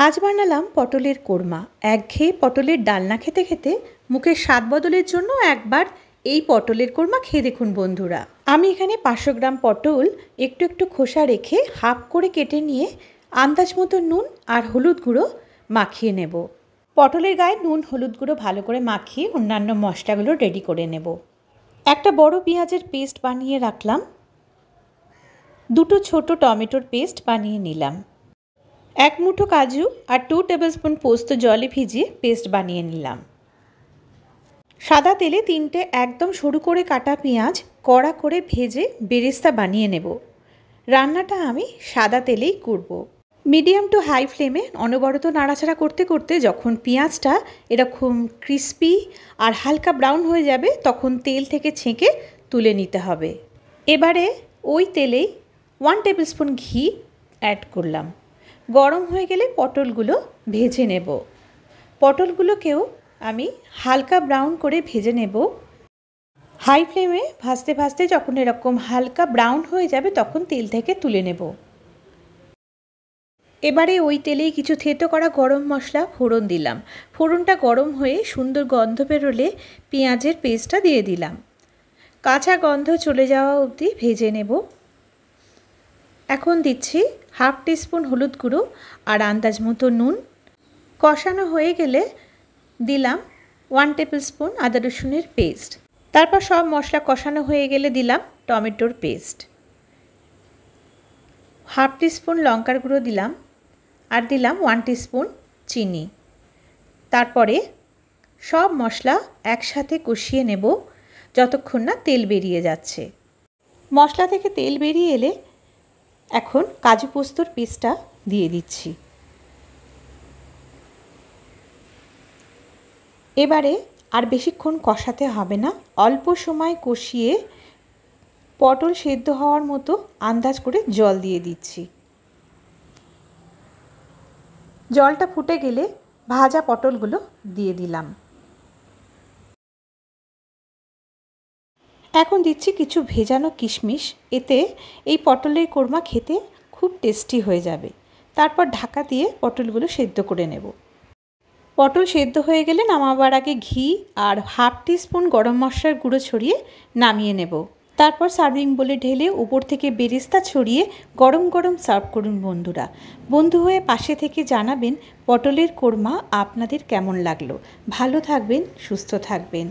আজ বানালাম পটলের কোরমা। একঘেয়ে পটলের ডালনা খেতে খেতে মুখের স্বাদ বদলের জন্য একবার এই পটলের কোরমা খেয়ে দেখুন বন্ধুরা। আমি এখানে 500 গ্রাম পটল একটু একটু খোসা রেখে হাফ করে কেটে নিয়ে আন্দাজ মতো নুন আর হলুদ গুঁড়ো মাখিয়ে নেব। পটলের গায়ে নুন হলুদ গুঁড়ো ভালো করে মাখিয়ে অন্যান্য মশলাগুলো রেডি করে নেব। একটা বড় পেঁয়াজের পেস্ট বানিয়ে রাখলাম। দুটো ছোট টমেটোর পেস্ট বানিয়ে নিলাম। এক মুঠো কাজু আর 2 টেবিলস্পুন পোস্ত জলে ভিজিয়ে পেস্ট বানিয়ে নিলাম। সাদা তেলে 3টে একদম সরু করে কাটা পেঁয়াজ কড়া করে ভেজে বেরেস্তা বানিয়ে নেব। রান্নাটা আমি সাদা তেলেই করব। মিডিয়াম টু হাই ফ্লেমে অনবরত নাড়াচাড়া করতে করতে যখন পেঁয়াজটা এরকম ক্রিস্পি আর হালকা ব্রাউন হয়ে যাবে তখন তেল থেকে ছেঁকে তুলে নিতে হবে। এবারে ওই তেলেই 1 টেবিলস্পুন ঘি অ্যাড করলাম। গরম হয়ে গেলে পটলগুলো ভেজে নেব। পটলগুলোকেও আমি হালকা ব্রাউন করে ভেজে নেব। হাই ফ্লেমে ভাজতে ভাজতে যখন এরকম হালকা ব্রাউন হয়ে যাবে তখন তেল থেকে তুলে নেব। এবারে ওই তেলেই কিছু থেতো করা গরম মশলা ফোড়ন দিলাম। ফোড়নটা গরম হয়ে সুন্দর গন্ধ বেরোলে পেঁয়াজের পেস্টটা দিয়ে দিলাম। কাঁচা গন্ধ চলে যাওয়া অবধি ভেজে নেব। এখন দিচ্ছি হাফ টিস্পুন হলুদ গুঁড়ো আর আন্দাজ মতো নুন। কষানো হয়ে গেলে দিলাম 1 টেবিলস্পুন আদা রসুনের পেস্ট। তারপর সব মশলা কষানো হয়ে গেলে দিলাম টমেটোর পেস্ট। হাফ টিস্পুন লঙ্কার গুঁড়ো দিলাম আর দিলাম 1 টিস্পুন চিনি। তারপরে সব মশলা একসাথে কষিয়ে নেব যতক্ষণ না তেল বেরিয়ে যাচ্ছে। মশলা থেকে তেল বেরিয়ে এলে এখন কাজু পোস্তর পেস্টটা দিয়ে দিচ্ছি। এবারে আর বেশিক্ষণ কষাতে হবে না, অল্প সময় কষিয়ে পটল সেদ্ধ হওয়ার মতো আন্দাজ করে জল দিয়ে দিচ্ছি। জলটা ফুটে গেলে ভাজা পটলগুলো দিয়ে দিলাম। এখন দিচ্ছি কিছু ভেজানো কিশমিশ। এতে এই পটলের কোরমা খেতে খুব টেস্টি হয়ে যাবে। তারপর ঢাকা দিয়ে পটলগুলো সেদ্ধ করে নেব। পটল সেদ্ধ হয়ে গেলে নামাবার আগে ঘি আর হাফ টিস্পুন গরম মশলার গুঁড়ো ছড়িয়ে নামিয়ে নেব। তারপর সার্ভিং বলে ঢেলে উপর থেকে বেরেস্তা ছড়িয়ে গরম গরম সার্ভ করুন বন্ধুরা। বন্ধু হয়ে পাশে থেকে জানাবেন পটলের কোরমা আপনাদের কেমন লাগলো। ভালো থাকবেন, সুস্থ থাকবেন।